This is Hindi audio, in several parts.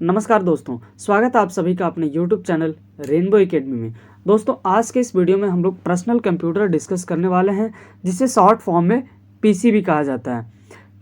नमस्कार दोस्तों, स्वागत है आप सभी का अपने YouTube चैनल रेनबो एकेडमी में। दोस्तों आज के इस वीडियो में हम लोग पर्सनल कंप्यूटर डिस्कस करने वाले हैं, जिसे शॉर्ट फॉर्म में पीसी भी कहा जाता है।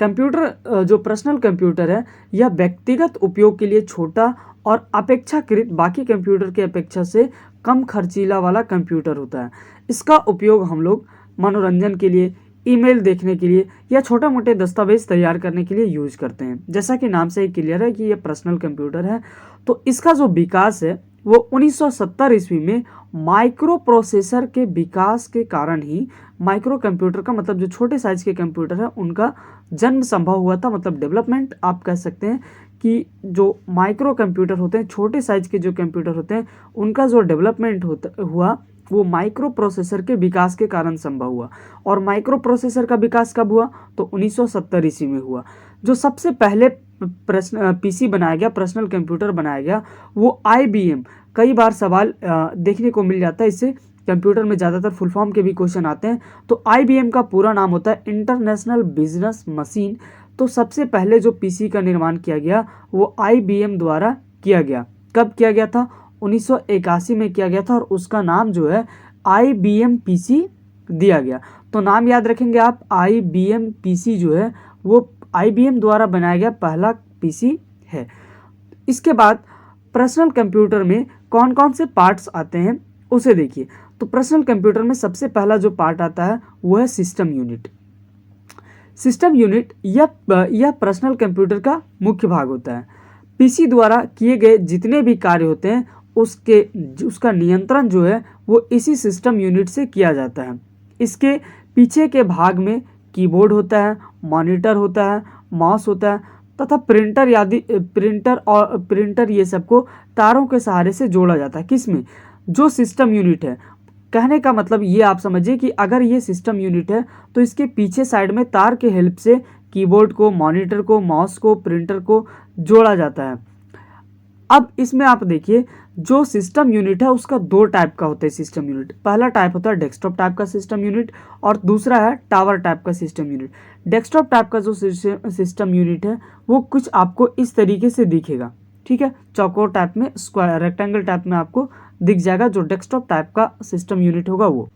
कंप्यूटर जो पर्सनल कंप्यूटर है, यह व्यक्तिगत उपयोग के लिए छोटा और अपेक्षाकृत बाकी कंप्यूटर की अपेक्षा से कम खर्चीला वाला कंप्यूटर होता है। इसका उपयोग हम लोग मनोरंजन के लिए, ईमेल देखने के लिए या छोटे मोटे दस्तावेज तैयार करने के लिए यूज करते हैं। जैसा कि नाम से ही क्लियर है कि ये पर्सनल कंप्यूटर है। तो इसका जो विकास है वो 1970 ईस्वी में माइक्रो प्रोसेसर के विकास के कारण ही माइक्रो कंप्यूटर का मतलब जो छोटे साइज के कंप्यूटर है उनका जन्म संभव हुआ था। मतलब डेवलपमेंट आप कह सकते हैं कि जो माइक्रो कंप्यूटर होते हैं, छोटे साइज के जो कंप्यूटर होते हैं, उनका जो डेवलपमेंट हुआ वो माइक्रो प्रोसेसर के विकास के कारण संभव हुआ। और माइक्रो प्रोसेसर का विकास कब हुआ? तो 1970 ईस्वी में हुआ। जो सबसे पहले पीसी बनाया गया, पर्सनल कंप्यूटर बनाया गया, वो IBM। कई बार सवाल देखने को मिल जाता है, इससे कंप्यूटर में ज़्यादातर फुल फॉर्म के भी क्वेश्चन आते हैं। तो IBM का पूरा नाम होता है इंटरनेशनल बिजनेस मशीन। तो सबसे पहले जो पीसी का निर्माण किया गया वो IBM द्वारा किया गया। कब किया गया था? 1981 में किया गया था और उसका नाम जो है IBM PC दिया गया। तो नाम याद रखेंगे आप, IBM PC जो है वो IBM द्वारा बनाया गया पहला PC है। इसके बाद पर्सनल कंप्यूटर में कौन कौन से पार्ट्स आते हैं उसे देखिए। तो पर्सनल कंप्यूटर में सबसे पहला जो पार्ट आता है वो है सिस्टम यूनिट। सिस्टम यूनिट यह पर्सनल कंप्यूटर का मुख्य भाग होता है। पीसी द्वारा किए गए जितने भी कार्य होते हैं उसका नियंत्रण जो है वो इसी सिस्टम यूनिट से किया जाता है। इसके पीछे के भाग में कीबोर्ड होता है, मॉनिटर होता है, माउस होता है तथा प्रिंटर ये सबको तारों के सहारे से जोड़ा जाता है। किसमें? जो सिस्टम यूनिट है। कहने का मतलब ये आप समझिए कि अगर ये सिस्टम यूनिट है तो इसके पीछे साइड में तार के हेल्प से कीबोर्ड को, मॉनिटर को, माउस को, प्रिंटर को जोड़ा जाता है। अब इसमें आप देखिए, जो सिस्टम यूनिट है उसका दो टाइप का होता है सिस्टम यूनिट। पहला टाइप होता है डेस्कटॉप टाइप का सिस्टम यूनिट और दूसरा है टावर टाइप का सिस्टम यूनिट। डेस्कटॉप टाइप का जो सिस्टम यूनिट है वो कुछ आपको इस तरीके से दिखेगा, ठीक है। चौकोर टाइप में, स्क्वायर, रेक्टेंगल टाइप में आपको दिख जाएगा जो डेस्कटॉप टाइप का सिस्टम यूनिट होगा वो।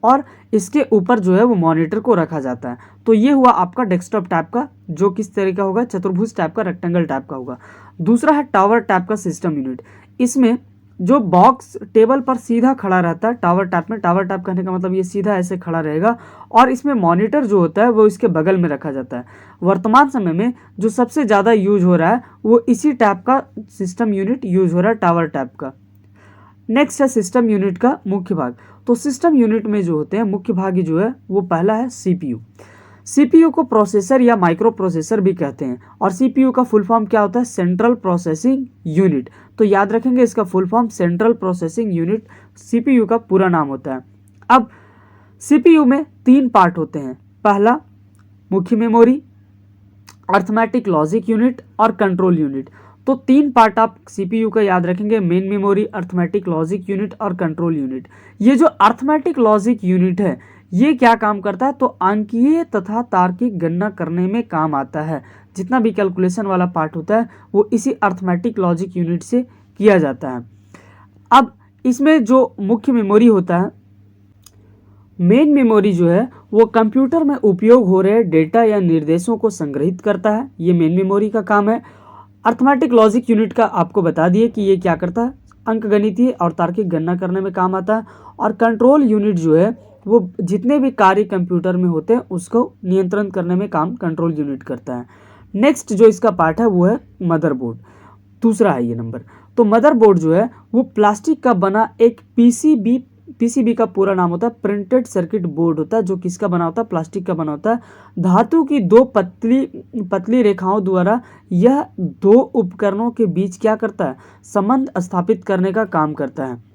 और इसके ऊपर जो है वो मॉनिटर को रखा जाता है। तो ये हुआ आपका डेस्कटॉप टाइप का, जो किस तरह का होगा? चतुर्भुज टाइप का, रेक्टेंगल टाइप का होगा। दूसरा है टावर टाइप का सिस्टम यूनिट। इसमें जो बॉक्स टेबल पर सीधा खड़ा रहता है टावर टाइप में, टावर टाइप कहने का मतलब ये सीधा ऐसे खड़ा रहेगा और इसमें मॉनिटर जो होता है वो इसके बगल में रखा जाता है। वर्तमान समय में जो सबसे ज़्यादा यूज हो रहा है वो इसी टाइप का सिस्टम यूनिट यूज हो रहा है, टावर टाइप का। नेक्स्ट है सिस्टम यूनिट का मुख्य भाग। तो सिस्टम यूनिट में जो होते हैं मुख्य भाग जो है वो पहला है CPU। CPU को प्रोसेसर या माइक्रो प्रोसेसर भी कहते हैं और CPU का फुल फॉर्म क्या होता है? Central processing unit. तो याद रखेंगे इसका full form central processing unit CPU का पूरा नाम होता है। अब CPU में तीन पार्ट होते हैं। पहला मुख्य मेमोरी, अर्थमेटिक लॉजिक यूनिट और कंट्रोल यूनिट। तो तीन पार्ट आप CPU का याद रखेंगे, main memory, arithmetic logic unit और कंट्रोल यूनिट। ये जो अर्थमेटिक लॉजिक यूनिट है ये क्या काम करता है? तो अंकीय तथा तार्किक गणना करने में काम आता है। जितना भी कैलकुलेशन वाला पार्ट होता है वो इसी अर्थमेटिक लॉजिक यूनिट से किया जाता है। अब इसमें जो मुख्य मेमोरी होता है, मेन मेमोरी जो है वो कंप्यूटर में उपयोग हो रहे डेटा या निर्देशों को संग्रहित करता है, ये मेन मेमोरी का काम है। अर्थमेटिक लॉजिक यूनिट का आपको बता दिए कि ये क्या करता है? अंकगणितीय और तार्किक गणना करने में काम आता है। और कंट्रोल यूनिट जो है वो जितने भी कार्य कंप्यूटर में होते हैं उसको नियंत्रण करने में काम कंट्रोल यूनिट करता है। नेक्स्ट जो इसका पार्ट है वो है मदरबोर्ड, दूसरा है ये नंबर। तो मदरबोर्ड जो है वो प्लास्टिक का बना एक पीसीबी का पूरा नाम होता है प्रिंटेड सर्किट बोर्ड होता है, जो किसका बना होता है? प्लास्टिक का बना होता है। धातु की दो पतली रेखाओं द्वारा यह दो उपकरणों के बीच क्या करता है? संबंध स्थापित करने का काम करता है।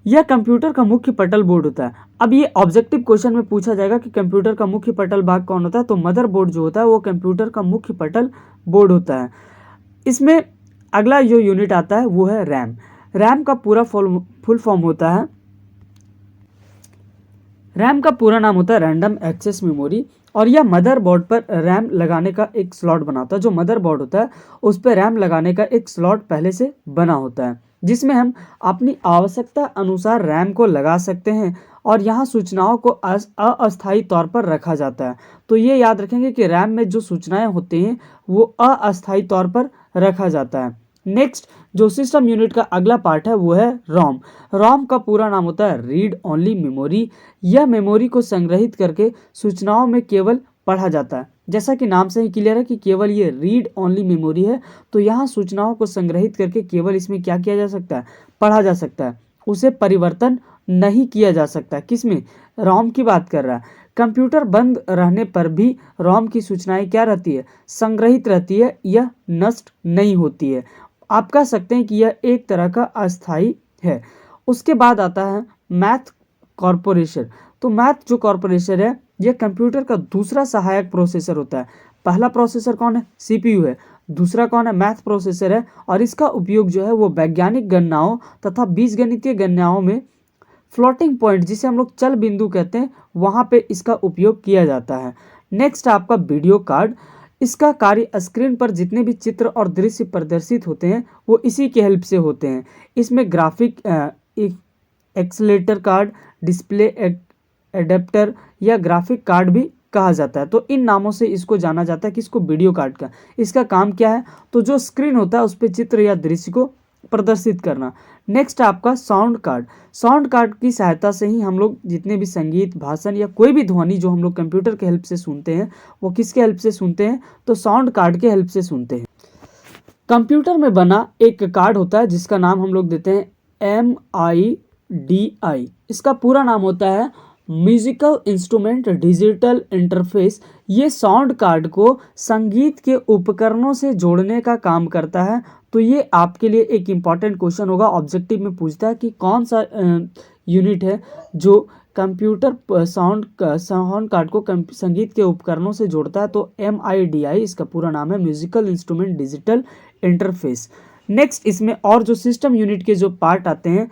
यह कंप्यूटर का मुख्य पटल बोर्ड होता है। अब ये ऑब्जेक्टिव क्वेश्चन में पूछा जाएगा कि कंप्यूटर का मुख्य पटल भाग कौन होता है? तो मदरबोर्ड जो होता है वो कंप्यूटर का मुख्य पटल बोर्ड होता है। इसमें अगला जो यूनिट आता है वो है रैम। रैम का पूरा फुल फॉर्म होता है, रैम का पूरा नाम होता है रैंडम एक्सेस मेमोरी और यह मदरबोर्ड पर रैम लगाने का एक स्लॉट बना होता है। जो मदरबोर्ड होता है उस पर रैम लगाने का एक स्लॉट पहले से बना होता है, जिसमें हम अपनी आवश्यकता अनुसार रैम को लगा सकते हैं और यहाँ सूचनाओं को अस्थायी तौर पर रखा जाता है। तो ये याद रखेंगे कि रैम में जो सूचनाएं होती हैं वो अस्थायी तौर पर रखा जाता है। नेक्स्ट जो सिस्टम यूनिट का अगला पार्ट है वो है रोम। रोम का पूरा नाम होता है रीड ओनली मेमोरी। यह मेमोरी को संग्रहित करके सूचनाओं में केवल पढ़ा जाता है। जैसा कि नाम से ही क्लियर है कि केवल ये रीड ओनली मेमोरी है, तो यहाँ सूचनाओं को संग्रहित करके केवल इसमें क्या किया जा सकता है, पढ़ा जा सकता है, उसे परिवर्तन नहीं किया जा सकता। किसमें, रोम की बात कर रहा है। कंप्यूटर बंद रहने पर भी रोम की सूचनाएं क्या रहती है, संग्रहित रहती है, यह नष्ट नहीं होती है। आप कह सकते हैं कि यह एक तरह का अस्थाई है। उसके बाद आता है मैथ कॉर्पोरेशन। तो मैथ जो कॉर्पोरेशन है यह कंप्यूटर का दूसरा सहायक प्रोसेसर होता है। पहला प्रोसेसर कौन है, सीपीयू है, दूसरा कौन है, मैथ प्रोसेसर है। और इसका उपयोग जो है वो वैज्ञानिक गणनाओं तथा बीजगणितीय गणनाओं में फ्लोटिंग पॉइंट, जिसे हम लोग चल बिंदु कहते हैं, वहां पे इसका उपयोग किया जाता है। नेक्स्ट आपका वीडियो कार्ड। इसका कार्य स्क्रीन पर जितने भी चित्र और दृश्य प्रदर्शित होते हैं वो इसी के हेल्प से होते हैं। इसमें graphic accelerator card, display adapter या ग्राफिक कार्ड भी कहा जाता है। तो इन नामों से इसको जाना जाता है कि इसको वीडियो कार्ड का। इसका काम क्या है, तो जो स्क्रीन होता है उस पर चित्र या दृश्य को प्रदर्शित करना। नेक्स्ट आपका साउंड कार्ड। साउंड कार्ड की सहायता से ही हम लोग जितने भी संगीत, भाषण या कोई भी ध्वनि जो हम लोग कंप्यूटर के हेल्प से सुनते हैं वो किसके हेल्प से सुनते हैं, तो साउंड कार्ड के हेल्प से सुनते हैं। कंप्यूटर में बना एक कार्ड होता है जिसका नाम हम लोग देते हैं MIDI। इसका पूरा नाम होता है म्यूजिकल इंस्ट्रूमेंट डिजिटल इंटरफेस। ये साउंड कार्ड को संगीत के उपकरणों से जोड़ने का काम करता है। तो ये आपके लिए एक इम्पॉर्टेंट क्वेश्चन होगा, ऑब्जेक्टिव में पूछता है कि कौन सा यूनिट है जो कंप्यूटर साउंड कार्ड को संगीत के उपकरणों से जोड़ता है। तो MIDI इसका पूरा नाम है, musical instrument digital interface. Next इसमें और जो सिस्टम यूनिट के जो पार्ट आते हैं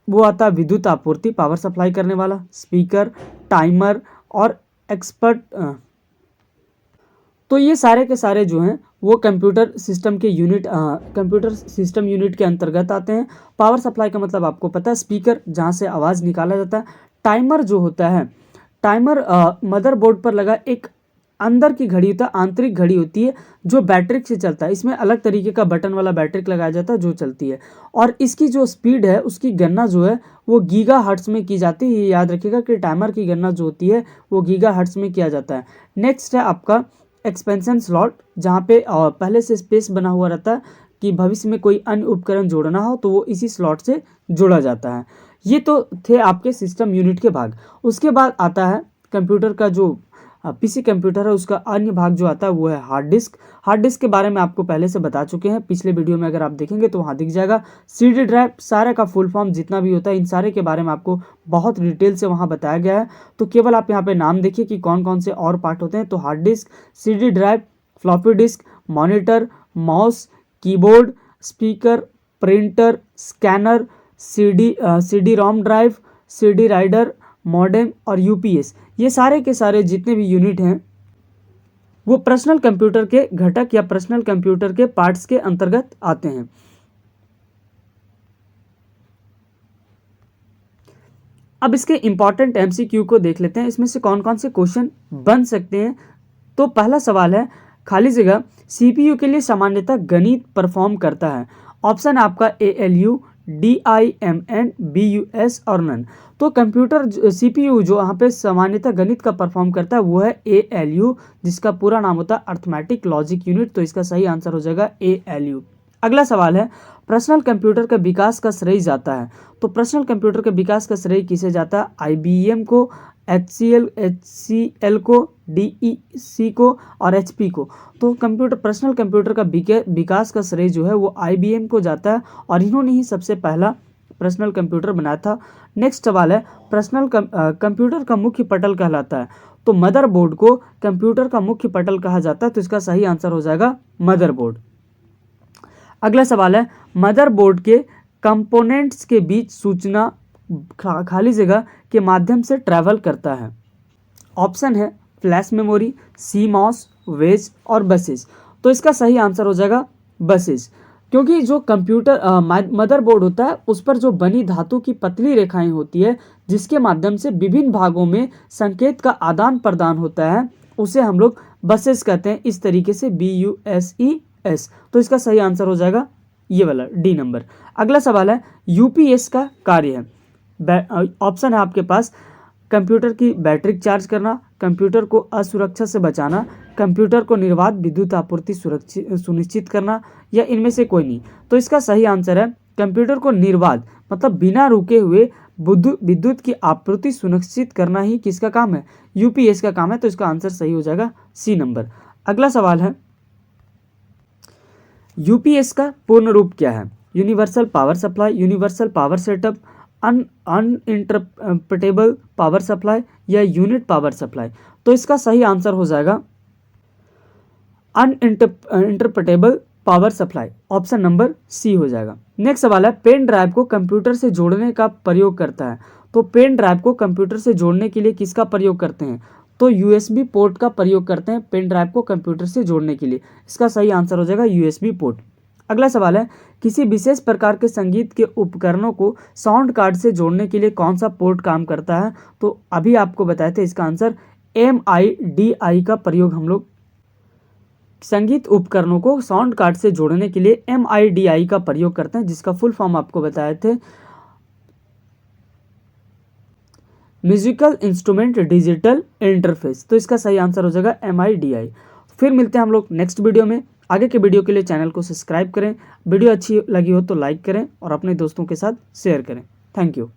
वो आता है विद्युत आपूर्ति, पावर सप्लाई करने वाला, स्पीकर, टाइमर और एक्सपर्ट। तो ये सारे के सारे जो हैं वो कंप्यूटर सिस्टम सिस्टम यूनिट के अंतर्गत आते हैं। पावर सप्लाई का मतलब आपको पता है, स्पीकर जहाँ से आवाज़ निकाला जाता है। टाइमर जो होता है, टाइमर मदरबोर्ड पर लगा एक अंदर की घड़ी होता है, आंतरिक घड़ी होती है जो बैटरिक से चलता है। इसमें अलग तरीके का बटन वाला बैटरिक लगाया जाता है जो चलती है, और इसकी जो स्पीड है उसकी गणना जो है वो गीगा हर्ट्ज में की जाती है। ये याद रखिएगा कि टाइमर की गणना जो होती है वो गीगा हर्ट्ज में किया जाता है। नेक्स्ट है आपका एक्सपेंशन स्लॉट, जहाँ पे पहले से स्पेस बना हुआ रहता है कि भविष्य में कोई अन्य उपकरण जोड़ना हो तो वो इसी स्लॉट से जोड़ा जाता है। ये तो थे आपके सिस्टम यूनिट के भाग। उसके बाद आता है कंप्यूटर का जो पीसी कंप्यूटर है उसका अन्य भाग जो आता है वो है हार्ड डिस्क। हार्ड डिस्क के बारे में आपको पहले से बता चुके हैं, पिछले वीडियो में अगर आप देखेंगे तो वहाँ दिख जाएगा। CD ड्राइव, सारे का फुल फॉर्म जितना भी होता है इन सारे के बारे में आपको बहुत डिटेल से वहाँ बताया गया है। तो केवल आप यहाँ पे नाम देखिए कि कौन कौन से और पार्ट होते हैं। तो hard disk, CD drive, floppy disk, monitor, mouse, keyboard, speaker, printer, scanner, CD रोम ड्राइव, CD राइडर, मॉडेम और UPS। ये सारे के सारे जितने भी यूनिट हैं वो पर्सनल कंप्यूटर के घटक या पर्सनल कंप्यूटर के पार्ट्स के अंतर्गत आते हैं। अब इसके इंपॉर्टेंट MCQ को देख लेते हैं, इसमें से कौन कौन से क्वेश्चन बन सकते हैं। तो पहला सवाल है, खाली जगह CPU के लिए सामान्यतः गणित परफॉर्म करता है। ऑप्शन आपका ALU, DIMN, BUS और नन। तो कंप्यूटर CPU जो यहाँ पे सामान्यतः गणित का परफॉर्म करता है वो है ALU, जिसका पूरा नाम होता है अर्थमेटिक लॉजिक यूनिट। तो इसका सही आंसर हो जाएगा ALU। अगला सवाल है, पर्सनल कंप्यूटर का विकास का श्रेय जाता है। तो पर्सनल कंप्यूटर के विकास का श्रेय किसे जाता है, IBM को, HCL को, DEC को और HP को। तो पर्सनल कंप्यूटर का विकास का श्रेय जो है वो IBM को जाता है और इन्होंने ही सबसे पहला पर्सनल कंप्यूटर बनाया था। नेक्स्ट सवाल है, पर्सनल कंप्यूटर का मुख्य पटल कहलाता है। तो मदरबोर्ड को कंप्यूटर का मुख्य पटल कहा जाता है। तो इसका सही आंसर हो जाएगा मदरबोर्ड। अगला सवाल है, मदरबोर्ड के कंपोनेंट्स के बीच सूचना खाली जगह के माध्यम से ट्रैवल करता है। ऑप्शन है फ्लैश मेमोरी, सीमॉस, वेज और बसेस। तो इसका सही आंसर हो जाएगा बसेस, क्योंकि जो कंप्यूटर मदरबोर्ड होता है उस पर जो बनी धातु की पतली रेखाएं होती है जिसके माध्यम से विभिन्न भागों में संकेत का आदान प्रदान होता है उसे हम लोग बसेस कहते हैं, इस तरीके से BUSES। तो इसका सही आंसर हो जाएगा ये वाला डी नंबर। अगला सवाल है यूपीएस का कार्य है। ऑप्शन है आपके पास कंप्यूटर की बैटरी चार्ज करना, कंप्यूटर को असुरक्षा से बचाना, कंप्यूटर को निर्बाध विद्युत आपूर्ति सुनिश्चित करना, या इनमें से कोई नहीं। तो इसका सही आंसर है कंप्यूटर को निर्बाध मतलब बिना रुके हुए विद्युत की आपूर्ति सुनिश्चित करना ही किसका काम है, यूपीएस का काम है। तो इसका आंसर सही हो जाएगा सी नंबर। अगला सवाल है यूपीएस का पूर्ण रूप क्या है, universal power supply, universal power setup, uninterruptible power supply या यूनिट पावर सप्लाई। तो इसका सही आंसर हो जाएगा uninterruptible power supply, option number C हो जाएगा। नेक्स्ट सवाल है पेन ड्राइव को कंप्यूटर से जोड़ने का प्रयोग करता है। तो पेन ड्राइव को कंप्यूटर से जोड़ने के लिए किसका प्रयोग करते हैं, तो यूएसबी पोर्ट का प्रयोग करते हैं पेन ड्राइव को कंप्यूटर से जोड़ने के लिए। इसका सही आंसर हो जाएगा यूएसबी पोर्ट। अगला सवाल है किसी विशेष प्रकार के संगीत के उपकरणों को साउंड कार्ड से जोड़ने के लिए कौन सा पोर्ट काम करता है। तो अभी आपको बताए थे इसका आंसर MIDI का प्रयोग हम लोग संगीत उपकरणों को साउंड कार्ड से जोड़ने के लिए MIDI का प्रयोग करते हैं, जिसका फुल फॉर्म आपको बताए थे म्यूजिकल इंस्ट्रूमेंट डिजिटल इंटरफेस। तो इसका सही आंसर हो जाएगा MIDI। फिर मिलते हैं हम लोग नेक्स्ट वीडियो में। आगे के वीडियो के लिए चैनल को सब्सक्राइब करें, वीडियो अच्छी लगी हो तो लाइक करें और अपने दोस्तों के साथ शेयर करें। Thank you.